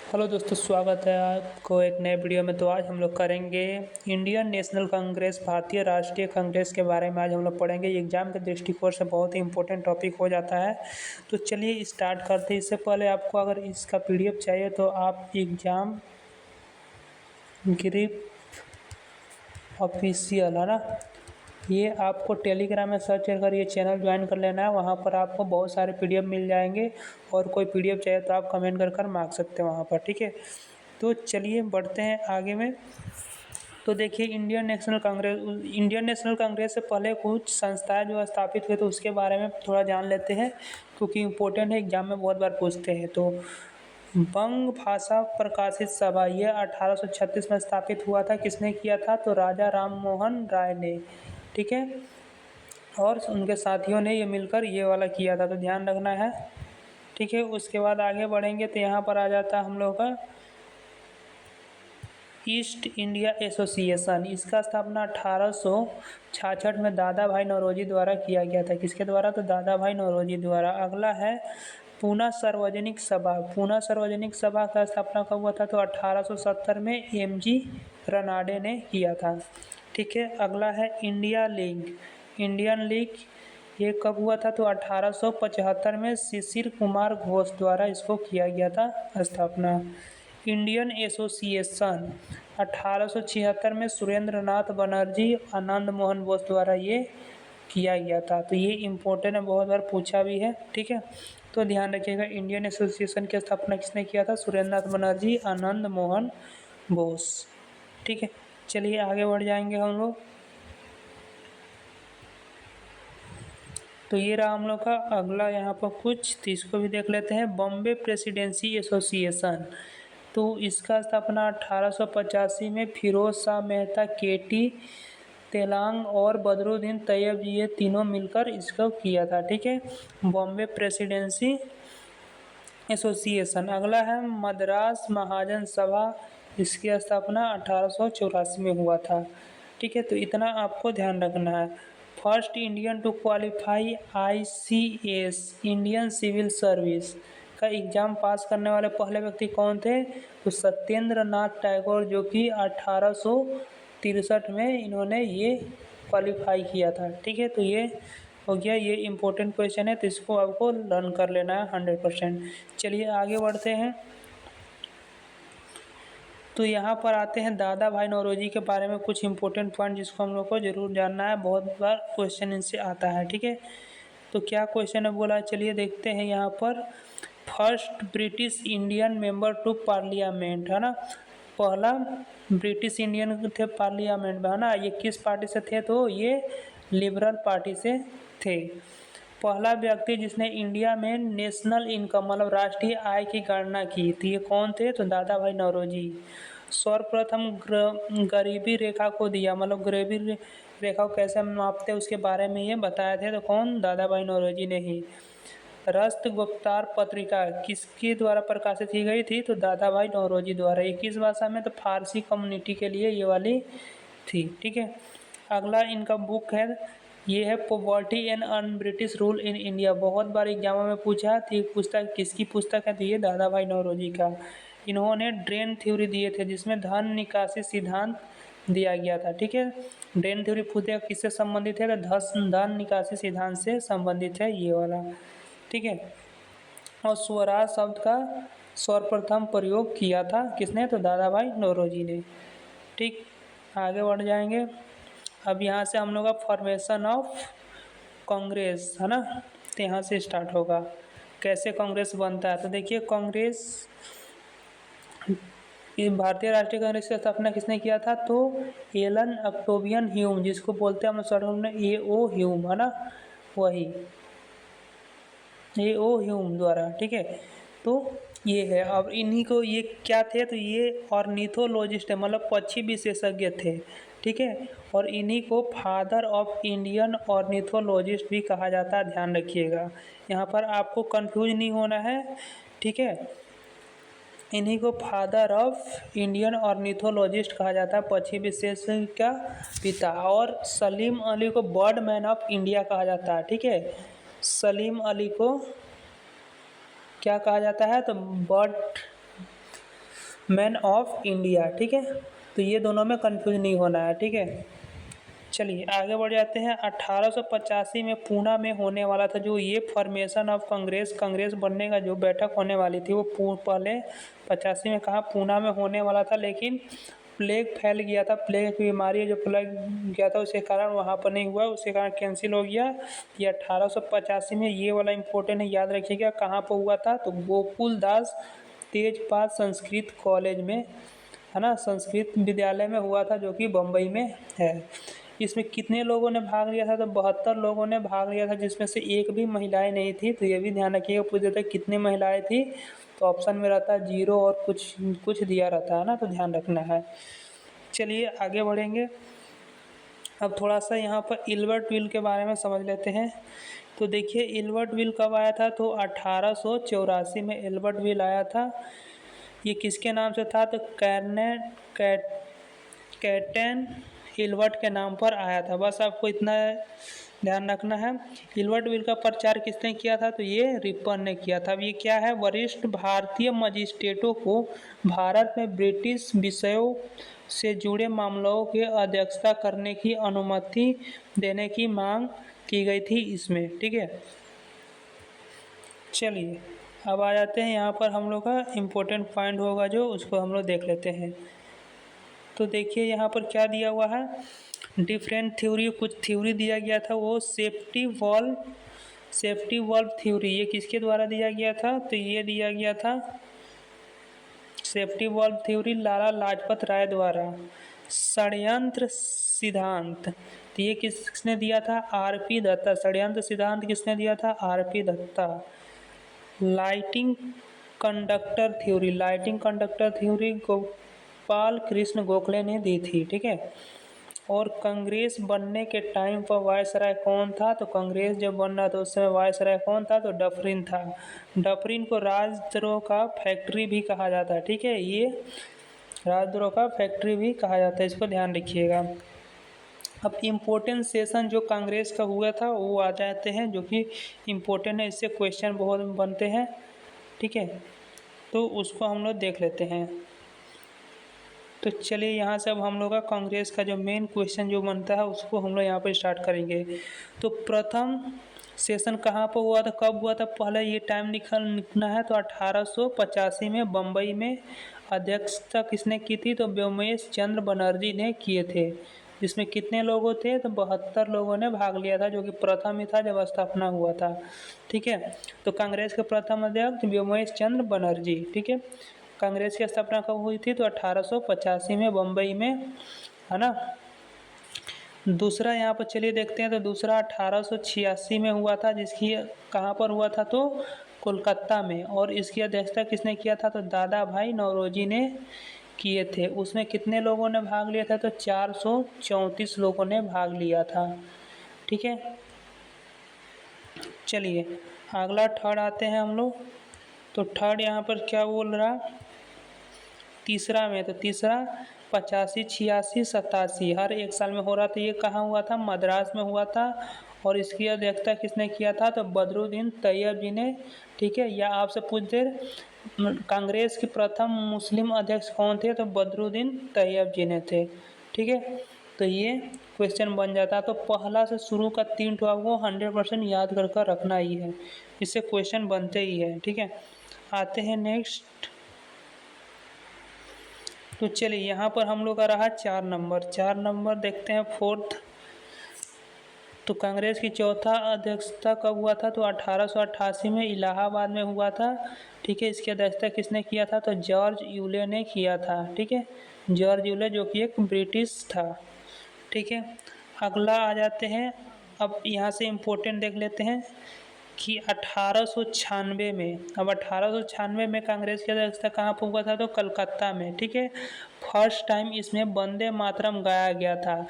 Hello दोस्तों, स्वागत है आपको एक नए वीडियो में। तो आज हम लोग करेंगे इंडियन नेशनल कांग्रेस, भारतीय राष्ट्रीय कांग्रेस के बारे में आज हम लोग पढ़ेंगे। ये एग्जाम के दृष्टिकोण से बहुत ही इंपॉर्टेंट टॉपिक हो जाता है। तो चलिए स्टार्ट करते हैं। इससे पहले आपको अगर इसका पीडीएफ चाहिए तो आप एग्जाम ग्रिप ऑफिशियल है ना, ये आपको टेलीग्राम में सर्च कर ये चैनल ज्वाइन कर लेना है। वहाँ पर आपको बहुत सारे पीडीएफ मिल जाएंगे और कोई पीडीएफ चाहिए तो आप कमेंट कर मांग सकते हैं वहाँ पर, ठीक है। तो चलिए बढ़ते हैं आगे में। तो देखिए इंडियन नेशनल कांग्रेस से पहले कुछ संस्थाएं जो स्थापित हुए तो उसके बारे में थोड़ा जान लेते हैं, क्योंकि इम्पोर्टेंट है, एग्जाम में बहुत बार पूछते हैं। तो बंग भाषा प्रकाशित सभा ये 1836 में स्थापित हुआ था। किसने किया था? तो राजा राम मोहन राय ने, ठीक है। और उनके साथियों ने ये मिलकर ये वाला किया था, तो ध्यान रखना है, ठीक है। उसके बाद आगे बढ़ेंगे तो यहाँ पर आ जाता है हम लोग का ईस्ट इंडिया एसोसिएशन। इसका स्थापना 1866 में दादा भाई नौरोजी द्वारा किया गया था। किसके द्वारा? तो दादा भाई नौरोजी द्वारा। अगला है पूना सार्वजनिक सभा। पूना सार्वजनिक सभा का स्थापना कब हुआ था? तो 1870 में एमजी रनाडे ने किया था, ठीक है। अगला है इंडिया लीग। इंडियन लीग ये कब हुआ था? तो 1875 में शिशिर कुमार घोष द्वारा इसको किया गया था स्थापना। इंडियन एसोसिएशन 1876 में सुरेंद्र नाथ बनर्जी, आनंद मोहन बोस द्वारा ये किया गया था। तो ये इम्पोर्टेंट है, बहुत बार पूछा भी है, ठीक है। तो ध्यान रखिएगा, इंडियन एसोसिएशन की स्थापना किसने किया था? सुरेंद्र नाथ बनर्जी, आनंद मोहन बोस, ठीक है। चलिए आगे बढ़ जाएंगे हम लोग। तो ये रहा हम लोग का अगला यहाँ पर कुछ, तो इसको भी देख लेते हैं। बॉम्बे प्रेसिडेंसी एसोसिएशन, तो इसका स्थापना 1885 में फिरोज शाह मेहता, केटी तेलांग और बदरुद्दीन तैयब ये तीनों मिलकर इसको किया था, ठीक है। Bombay presidency association. अगला है मद्रास महाजन सभा। इसकी स्थापना 1884 में हुआ था, ठीक है। तो इतना आपको ध्यान रखना है। First Indian to qualify ICS, Indian civil service का एग्ज़ाम पास करने वाले पहले व्यक्ति कौन थे? तो सत्येंद्र नाथ टैगोर, जो कि 1863 में इन्होंने ये क्वालिफाई किया था, ठीक है। तो ये हो गया, ये इम्पोर्टेंट क्वेश्चन है, तो इसको आपको लर्न कर लेना है 100%। चलिए आगे बढ़ते हैं। तो यहाँ पर आते हैं दादा भाई नौरोजी के बारे में कुछ इंपॉर्टेंट पॉइंट जिसको हम लोग को जरूर जानना है, बहुत बार क्वेश्चन इनसे आता है, ठीक है। तो क्या क्वेश्चन है बोला, चलिए देखते हैं। यहाँ पर first British Indian member to parliament, है ना, पहला ब्रिटिश इंडियन थे पार्लियामेंट में, है ना। ये किस पार्टी से थे? तो ये लिबरल पार्टी से थे। पहला व्यक्ति जिसने इंडिया में नेशनल इनकम मतलब राष्ट्रीय आय की गणना की थी, ये कौन थे? तो दादा भाई नौरोजी। सर्वप्रथम गरीबी रेखा को दिया, मतलब गरीबी रेखा को कैसे मापते हैं उसके बारे में ये बताए थे, तो कौन? दादा भाई नौरोजी ने ही। रस्त गुप्तार पत्रिका किसके द्वारा प्रकाशित की गई थी? तो दादा भाई नौरोजी द्वारा। ये किस भाषा में? तो फारसी कम्युनिटी के लिए ये वाली थी, ठीक है। अगला इनका बुक है, ये है poverty and un British rule in India. बहुत बार एग्जामों में पूछा तो ये पुस्तक किसकी पुस्तक है? तो ये दादा भाई नौरोजी का। इन्होंने ड्रेन थ्योरी दिए थे जिसमें धन निकासी सिद्धांत दिया गया था, ठीक है। ड्रेन थ्योरी पूछे किससे संबंधित है? तो धन निकासी सिद्धांत से संबंधित है ये वाला, ठीक है। और स्वराज शब्द का सर्वप्रथम प्रयोग किया था किसने? तो दादा भाई नौरोजी ने, ठीक। आगे बढ़ जाएंगे। अब यहाँ से हम लोग का फॉर्मेशन ऑफ कांग्रेस, है ना, तो यहाँ से स्टार्ट होगा कैसे कांग्रेस बनता है। तो देखिए कांग्रेस, भारतीय राष्ट्रीय कांग्रेस की स्थापना किसने किया था? तो एलन ऑक्टेवियन ह्यूम, जिसको बोलते हैं हम शॉर्ट में AO ह्यूम, है ना, वही AO ह्यूम द्वारा, ठीक है। तो ये है। अब इन्हीं को ये क्या थे? तो ये ऑर्निथोलॉजिस्ट है, मतलब पक्षी विशेषज्ञ थे, ठीक है। और इन्हीं को फादर ऑफ इंडियन ऑर्निथोलॉजिस्ट भी कहा जाता है, ध्यान रखिएगा। यहाँ पर आपको कंफ्यूज नहीं होना है, ठीक है। इन्हीं को फादर ऑफ इंडियन ऑर्निथोलॉजिस्ट कहा जाता है, पक्षी विशेषज्ञ का पिता। और सलीम अली को बर्ड मैन ऑफ इंडिया कहा जाता है, ठीक है। सलीम अली को क्या कहा जाता है? तो मैन ऑफ इंडिया, ठीक है। तो ये दोनों में कंफ्यूज नहीं होना है, ठीक है। चलिए आगे बढ़ जाते हैं। 1885 में पूना में होने वाला था जो ये फॉर्मेशन ऑफ कांग्रेस बनने का जो बैठक होने वाली थी वो पहले 85 में कहा पूना में होने वाला था, लेकिन प्लेग फैल गया था। प्लेग की बीमारी जो फैल गया था उसके कारण वहाँ पर नहीं हुआ, उसके कारण कैंसिल हो गया। ये 1885 में ये वाला इम्पोर्टेंट है, याद रखिएगा। कहाँ पर हुआ था तो गोकुल दास तेजपाल संस्कृत कॉलेज में, है ना, संस्कृत विद्यालय में हुआ था जो कि बम्बई में है। इसमें कितने लोगों ने भाग लिया था तो 72 लोगों ने भाग लिया था, जिसमें से एक भी महिलाएं नहीं थी। तो ये भी ध्यान रखिएगा, पूछ देते कितनी महिलाएं थी तो ऑप्शन में रहता है 0 और कुछ कुछ दिया रहता है ना, तो ध्यान रखना है। चलिए आगे बढ़ेंगे। अब थोड़ा सा यहाँ पर इल्बर्ट विल के बारे में समझ लेते हैं। तो देखिए इल्बर्ट विल कब आया था तो 1884 में इल्बर्ट विल आया था। ये किसके नाम से था तो कैटन इल्बर्ट के नाम पर आया था। बस आपको इतना ध्यान रखना है। इल्बर्ट विल का प्रचार किसने किया था तो ये रिपन ने किया था। अब ये क्या है, वरिष्ठ भारतीय मजिस्ट्रेटों को भारत में ब्रिटिश विषयों से जुड़े मामलों की अध्यक्षता करने की अनुमति देने की मांग की गई थी इसमें, ठीक है। चलिए अब आ जाते हैं यहाँ पर हम लोग का इम्पोर्टेंट पॉइंट होगा जो उसको हम लोग देख लेते हैं। तो देखिए यहाँ पर क्या दिया हुआ है, डिफरेंट थ्योरी, कुछ थ्योरी दिया गया था। वो सेफ्टी वॉल्व थ्योरी, ये किसके द्वारा दिया गया था तो ये दिया गया था safety valve theory Lala Lajpat Rai द्वारा। षड्यंत्र सिद्धांत, तो ये किसने दिया था आरपी दत्ता। षड्यंत्र सिद्धांत किसने दिया था RP Dutta. Lighting conductor theory Gopal Krishna Gokhale ने दी थी, ठीक है। और कांग्रेस बनने के टाइम पर वायसराय कौन था तो कांग्रेस जब बन रहा था उस समय वायसराय कौन था तो डफरिन था। डफरिन को राजद्रोह का फैक्ट्री भी कहा जाता है, ठीक है। ये राजद्रोह का फैक्ट्री भी कहा जाता है, इसको ध्यान रखिएगा। अब इम्पोर्टेंट सेशन जो कांग्रेस का हुआ था वो आ जाते हैं जो कि इम्पोर्टेंट है, इससे क्वेश्चन बहुत बनते हैं, ठीक है। तो उसको हम लोग देख लेते हैं। तो चलिए यहाँ से अब हम लोग का कांग्रेस का जो मेन क्वेश्चन जो बनता है उसको हम लोग यहाँ पर स्टार्ट करेंगे। तो प्रथम सेशन कहाँ पर हुआ था, कब हुआ था, पहले ये टाइम लिखना है। तो 1885 में बम्बई में। अध्यक्षता किसने की थी तो व्योमेश चंद्र बनर्जी ने किए थे। जिसमें कितने लोगों थे तो 72 लोगों ने भाग लिया था, जो कि प्रथम ही था जब स्थापना हुआ था, ठीक है। तो कांग्रेस के प्रथम अध्यक्ष व्योमेश चंद्र बनर्जी, ठीक है। कांग्रेस की स्थापना कब हुई थी तो 1885 में बम्बई में, है ना। दूसरा यहाँ पर चलिए देखते हैं। तो दूसरा 1886 में हुआ था, जिसकी कहाँ पर हुआ था तो कोलकाता में। और इसकी अध्यक्षता किसने किया था तो दादा भाई नौरोजी ने किए थे। उसमें कितने लोगों ने भाग लिया था तो 434 लोगों ने भाग लिया था, ठीक है। चलिए अगला थर्ड आते हैं हम लोग। तो थर्ड यहाँ पर क्या बोल रहा, तीसरा में। तो तीसरा 85, 86, 87 हर एक साल में हो रहा था। ये कहाँ हुआ था मद्रास में हुआ था। और इसकी अध्यक्षता किसने किया था तो बदरुद्दीन तैयब जी ने, ठीक है। या आपसे पूछ दे कांग्रेस के प्रथम मुस्लिम अध्यक्ष कौन थे तो बदरुद्दीन तैयब जी ने थे, ठीक है। तो ये क्वेश्चन बन जाता। तो पहला से शुरू का 3 ठो आपको 100% याद कर रखना ही है, इससे क्वेश्चन बनते ही है, ठीक है। आते हैं नेक्स्ट। तो चलिए यहाँ पर हम लोग का रहा 4 नंबर देखते हैं फोर्थ। तो कांग्रेस की चौथा अध्यक्षता कब हुआ था तो 1888 में इलाहाबाद में हुआ था, ठीक है। इसकी अध्यक्षता किसने किया था तो जॉर्ज यूले ने किया था, ठीक है। जॉर्ज यूले जो कि एक ब्रिटिश था, ठीक है। अगला आ जाते हैं। अब यहाँ से इम्पोर्टेंट देख लेते हैं कि 1896 में, अब 1896 में कांग्रेस की अध्यक्षता कहाँ पर हुआ था तो कलकत्ता में, ठीक है। फर्स्ट टाइम इसमें वंदे मातरम गाया गया था,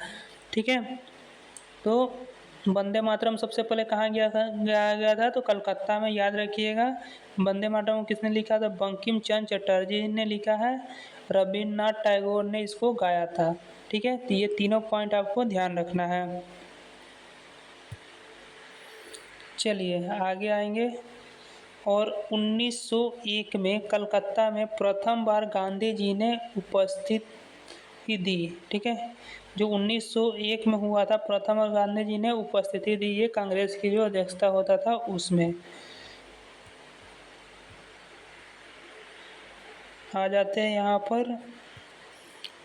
ठीक है। तो वंदे मातरम सबसे पहले कहाँ गाया गया था तो कलकत्ता में, याद रखिएगा। वंदे मातरम किसने लिखा था बंकिम चंद्र चटर्जी ने लिखा है। रविन्द्रनाथ टैगोर ने इसको गाया था, ठीक है। तो ये तीनों पॉइंट आपको ध्यान रखना है। चलिए आगे आएंगे। और 1901 में कलकत्ता में प्रथम बार गांधी जी ने उपस्थिति दी। ठीक है, जो 1901 में हुआ था प्रथम बार गांधी जी ने उपस्थिति दी, ये कांग्रेस की जो अध्यक्षता होता था उसमें। आ जाते हैं यहाँ पर।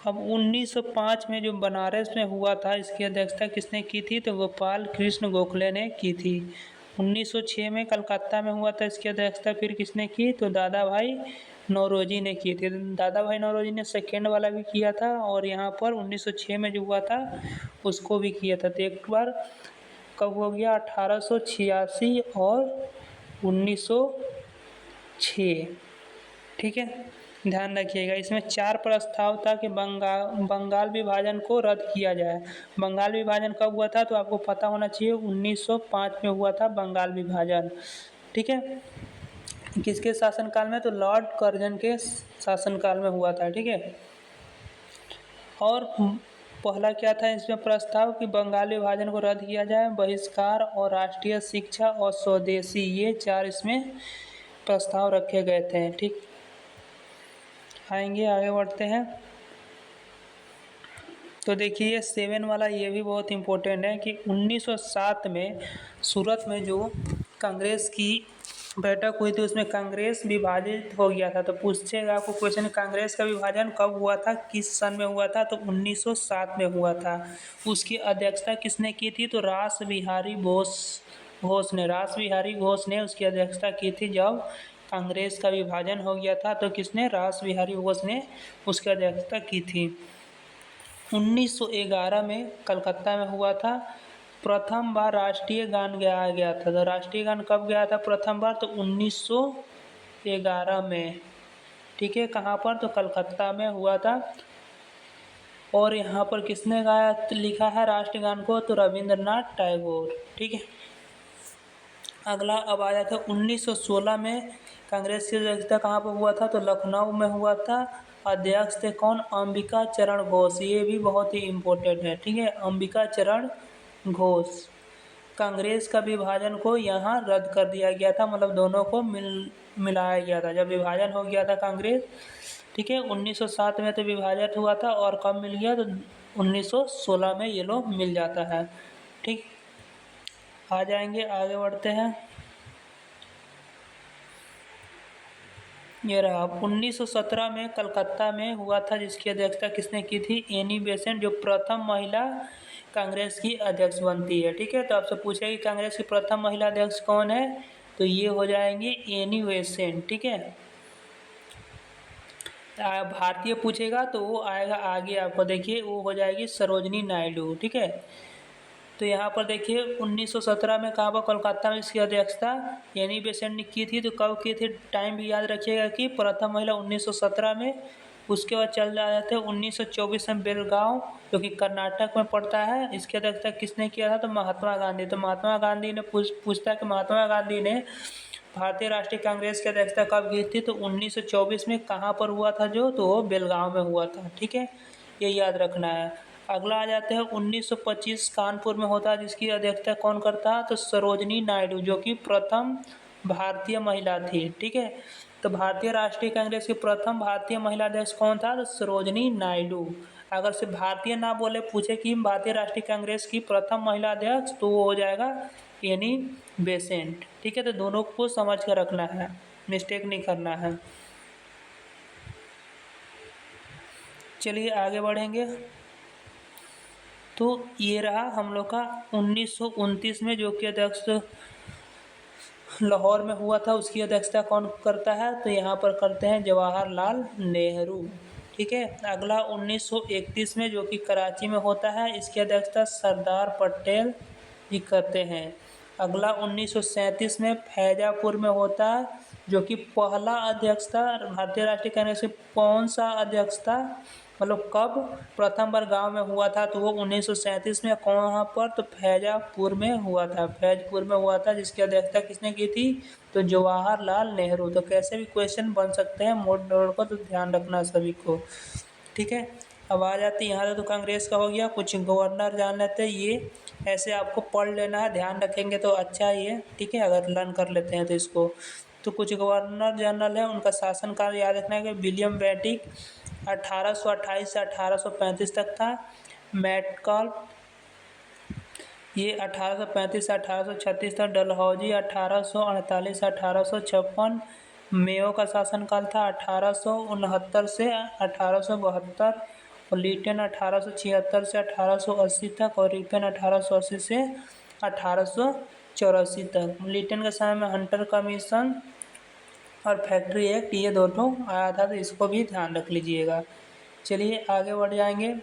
अब 1905 में जो बनारस में हुआ था, इसकी अध्यक्षता किसने की थी? तो गोपाल कृष्ण गोखले ने की थी। 1906 में कलकत्ता में हुआ था, इसकी अध्यक्षता फिर किसने की? तो दादा भाई नौरोजी ने की थी। दादा भाई नौरोजी ने सेकेंड वाला भी किया था, और यहाँ पर 1906 में जो हुआ था उसको भी किया था। तो एक बार कब हो गया? 1886 और 1906। ठीक है, ध्यान रखिएगा। इसमें 4 प्रस्ताव था कि बंगाल विभाजन को रद्द किया जाए। बंगाल विभाजन कब हुआ था? तो आपको पता होना चाहिए, 1905 में हुआ था बंगाल विभाजन। ठीक है, किसके शासनकाल में? तो लॉर्ड कर्जन के शासनकाल में हुआ था। ठीक है, और पहला क्या था इसमें प्रस्ताव कि बंगाल विभाजन को रद्द किया जाए, बहिष्कार और राष्ट्रीय शिक्षा और स्वदेशी, ये 4 इसमें प्रस्ताव रखे गए थे। ठीक, आएंगे, आगे बढ़ते हैं। तो देखिए 7 वाला ये भी बहुत इम्पोर्टेंट है कि 1907 में सूरत में जो कांग्रेस की बैठक हुई थी उसमें कांग्रेस विभाजित हो गया था। तो पूछेगा आपको क्वेश्चन, कांग्रेस का विभाजन कब हुआ था, किस सन में हुआ था? तो 1907 में हुआ था। उसकी अध्यक्षता किसने की थी? तो रास बिहारी घोष ने उसकी अध्यक्षता की थी। जब कांग्रेस का विभाजन हो गया था तो किसने? रास बिहारी घोष ने उसकी अध्यक्षता की थी। 1911 में कलकत्ता में हुआ था, प्रथम बार राष्ट्रीय गान गाया गया था। तो राष्ट्रीय गान कब गया था प्रथम बार? तो 1911 में। ठीक है, कहाँ पर? तो कलकत्ता में हुआ था। और यहाँ पर किसने गाया, लिखा है राष्ट्रीय गान को? तो रविंद्रनाथ टैगोर। ठीक है, अगला अब आ जाता है 1916 में कांग्रेस की अध्यक्षता कहाँ पर हुआ था? तो लखनऊ में हुआ था। अध्यक्ष थे कौन? अंबिका चरण घोष। ये भी बहुत ही इम्पोर्टेंट है। ठीक है, अंबिका चरण घोष। कांग्रेस का विभाजन को यहाँ रद्द कर दिया गया था, मतलब दोनों को मिलाया गया था जब विभाजन हो गया था कांग्रेस। ठीक है, 1907 में तो विभाजन हुआ था, और कब मिल गया? तो 1916 में ये लोग मिल जाता है। ठीक, आ जाएंगे, आगे बढ़ते हैं। ये रहा 1917 में कलकत्ता में हुआ था, जिसकी अध्यक्षता किसने की थी? एनी बेसेंट, जो प्रथम महिला कांग्रेस की अध्यक्ष बनती है। ठीक है, तो आपसे पूछेगा कि कांग्रेस की प्रथम महिला अध्यक्ष कौन है? तो ये हो जाएंगे एनी बेसेंट। ठीक है, भारतीय पूछेगा तो वो आएगा आगे, आपको देखिए वो हो जाएगी सरोजनी नायडू। ठीक है, तो यहाँ पर देखिए 1917 में कहाँ पर? कोलकाता में इसकी अध्यक्षता एनी बेसेंट ने की थी। तो कब की थी? टाइम भी याद रखिएगा कि प्रथम महिला 1917 में। उसके बाद चल जाते हैं 1924 में बेलगांव, जो कि कर्नाटक में पड़ता है, इसकी अध्यक्षता किसने किया था? तो महात्मा गांधी। तो महात्मा गांधी ने पूछता है कि महात्मा गांधी ने भारतीय राष्ट्रीय कांग्रेस की अध्यक्षता कब की थी? तो 1924 में। कहाँ पर हुआ था जो? तो वो बेलगांव में हुआ था। ठीक है, ये याद रखना है। अगला आ जाते हैं 1925 कानपुर में होता है, जिसकी अध्यक्षता कौन करता है? तो सरोजनी नायडू, जो कि प्रथम भारतीय महिला थी। ठीक है, तो भारतीय राष्ट्रीय कांग्रेस की प्रथम भारतीय महिला अध्यक्ष कौन था? तो सरोजनी नायडू। अगर सिर्फ भारतीय ना बोले, पूछे कि भारतीय राष्ट्रीय कांग्रेस की प्रथम महिला अध्यक्ष, तो वो हो जाएगा एनी बेसेंट। ठीक है, तो दोनों को समझ कर रखना है, मिस्टेक नहीं करना है। चलिए आगे बढ़ेंगे। तो ये रहा हम लोग का 1929 में, जो कि अध्यक्ष लाहौर में हुआ था, उसकी अध्यक्षता कौन करता है? तो यहाँ पर करते हैं जवाहरलाल नेहरू। ठीक है, अगला 1931 में, जो कि कराची में होता है, इसकी अध्यक्षता सरदार पटेल जी करते हैं। अगला 1937 में फैजापुर में होता है, जो कि पहला अध्यक्षता भारतीय राष्ट्रीय कांग्रेस की कौन सा अध्यक्षता, मतलब कब प्रथम बार गांव में हुआ था? तो वो 1937 में। कहाँ पर? तो फैजापुर में हुआ था। फैजपुर में हुआ था, जिसकी अध्यक्षता किसने की थी? तो जवाहरलाल नेहरू। तो कैसे भी क्वेश्चन बन सकते हैं मोड को, तो ध्यान रखना सभी को। ठीक है, अब आ जाती यहाँ से। तो कांग्रेस का हो गया, कुछ गवर्नर जान लेते हैं। ये ऐसे आपको पढ़ लेना है, ध्यान रखेंगे तो अच्छा ही है। ठीक है, अगर लर्न कर लेते हैं तो इसको। तो कुछ गवर्नर जनरल है, उनका शासनकाल याद रखना है कि विलियम बेंटिक 1828 से 1835 तक था। मैटकॉल्फ ये 1835 से 1836 तक। डलहौजी 1848 से 1856। मेयो का शासनकाल था 1869 से 1872। और लिटन 1876 से 1880 तक। और रिपन 1880 से 1884 तक। लिटन के समय में हंटर कमीशन और फैक्ट्री एक्ट ये दोनों आया था, तो इसको भी ध्यान रख लीजिएगा। चलिए आगे बढ़ जाएंगे।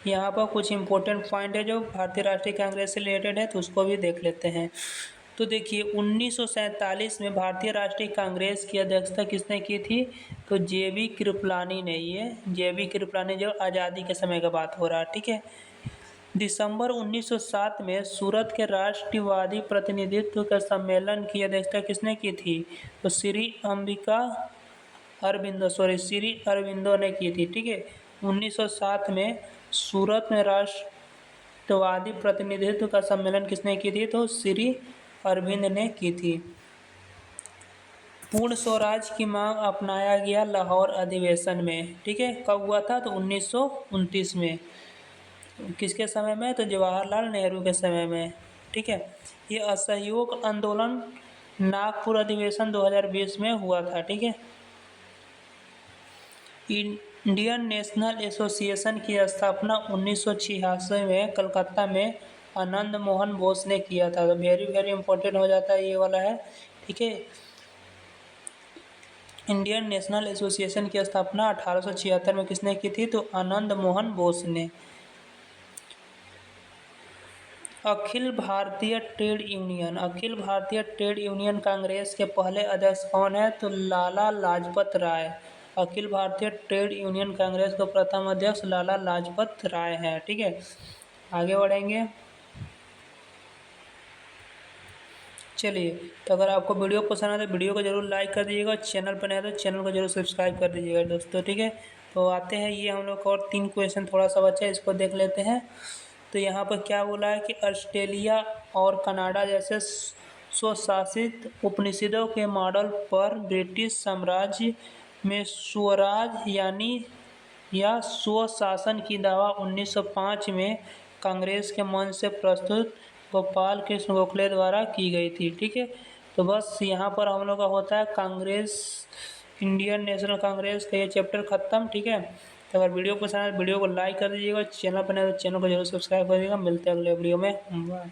यहाँ पर कुछ इम्पोर्टेंट पॉइंट है जो भारतीय राष्ट्रीय कांग्रेस से रिलेटेड है, तो उसको भी देख लेते हैं। तो देखिए 1947 में भारतीय राष्ट्रीय कांग्रेस की अध्यक्षता किसने की थी? तो जेबी कृपलानी ने। ये जेबी कृपलानी जो आज़ादी के समय का बात हो रहा है, ठीक है। दिसंबर 1907 में सूरत के राष्ट्रवादी प्रतिनिधित्व के सम्मेलन की अध्यक्षता किसने की थी? तो श्री अरबिंदो ने की थी, ठीक है। 1907 में सूरत में राष्ट्रवादी प्रतिनिधित्व का सम्मेलन किसने की थी? तो श्री अरविंद ने की थी। पूर्ण स्वराज की मांग अपनाया गया लाहौर अधिवेशन में, ठीक है। कब हुआ था? तो 1929 में। किसके समय में? तो जवाहरलाल नेहरू के समय में, ठीक है। ये असहयोग आंदोलन नागपुर अधिवेशन 2020 में हुआ था, ठीक है। इंडियन नेशनल एसोसिएशन की स्थापना 1986 में कलकत्ता में आनंद मोहन बोस ने किया था। तो वेरी वेरी इंपॉर्टेंट हो जाता है ये वाला है, ठीक है। इंडियन नेशनल एसोसिएशन की स्थापना 1876 में किसने की थी? तो आनंद मोहन बोस ने। अखिल भारतीय ट्रेड यूनियन कांग्रेस के पहले अध्यक्ष कौन है? तो लाला लाजपत राय। अखिल भारतीय ट्रेड यूनियन कांग्रेस का प्रथम अध्यक्ष लाला लाजपत राय है, ठीक है। आगे बढ़ेंगे। चलिए, तो अगर आपको वीडियो पसंद आए तो वीडियो को जरूर लाइक कर दीजिएगा। चैनल पर नया तो चैनल को जरूर सब्सक्राइब कर दीजिएगा दोस्तों, ठीक है। तो आते हैं, ये हम लोग और 3 क्वेश्चन थोड़ा सा बचा है, इसको देख लेते हैं। तो यहाँ पर क्या बोला है कि ऑस्ट्रेलिया और कनाडा जैसे स्वशासित उपनिषदों के मॉडल पर ब्रिटिश साम्राज्य में स्वराज या स्वशासन की दावा 1905 में कांग्रेस के मंच से प्रस्तुत गोपाल कृष्ण गोखले द्वारा की गई थी, ठीक है। तो बस यहाँ पर हम लोग का होता है कांग्रेस, इंडियन नेशनल कांग्रेस का ये चैप्टर खत्म, ठीक है। तो अगर वीडियो पसंद आए वीडियो को लाइक कर दीजिएगा। चैनल पर नए तो चैनल को जरूर सब्सक्राइब करिएगा। मिलते हैं अगले वीडियो में। बाय।